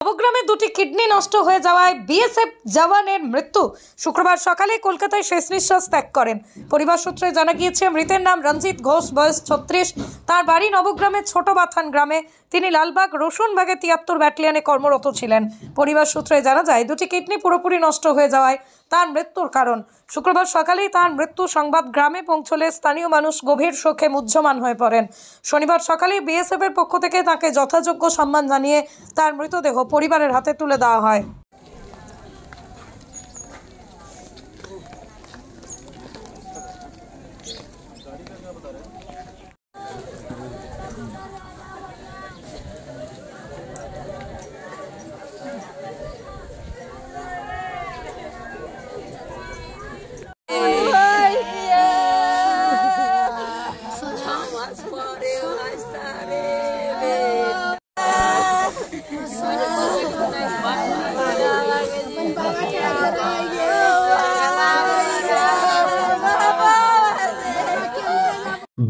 নবগ্রামে দুটি কিডনি নষ্ট হয়ে যাওয়ায় বিএসএফ জওয়ানের মৃত্যু। শুক্রবার সকালে কলকাতায় শেষ নিঃশ্বাস ত্যাগ করেন। পরিবার সূত্রে জানা গিয়েছে, মৃতের নাম রঞ্জিত ঘোষ, বয়স 36। তার বাড়ি নবগ্রামের ছোট বাথান গ্রামে। তিনি লালবাগ রসুনবাগে 73 ব্যাটালিয়নে কর্মরত ছিলেন। পরিবার সূত্রে জানা যায়, দুটি কিডনি পুরোপুরি নষ্ট হয়ে যাওয়ায় তার মৃত্যুর কারণ। শুক্রবার সকালেই তার মৃত্যু সংবাদ গ্রামে পৌঁছলে স্থানীয় মানুষ গভীর শোকে মুহ্যমান হয়ে পড়েন। শনিবার সকালেই বিএসএফ এর পক্ষ থেকে তাকে যথাযোগ্য সম্মান জানিয়ে তার মৃতদেহ পরিবারের হাতে তুলে দেওয়া হয়।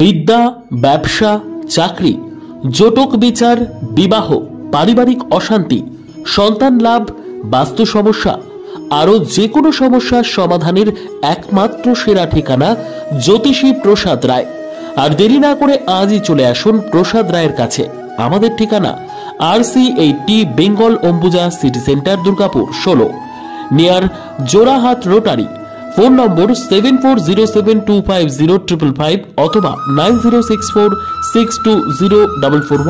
বিদ্যা, ব্যবসা, চাকরি, জটক বিচার, বিবাহ, পারিবারিক অশান্তি, সন্তান লাভ, বাস্তু সমস্যা, আরো যে কোনো সমস্যার সমাধানের একমাত্র সেরা ঠিকানা জ্যোতিষী প্রসাদ রায়। আর দেরি না করে আজই চলে আসুন প্রসাদ রায়ের কাছে। আমাদের ঠিকানা RC80 Bengal Ambuja city centre, Durgapur 16, near Jorhat rotary. Phone নম্বর 7407250555 অথবা 9064620441।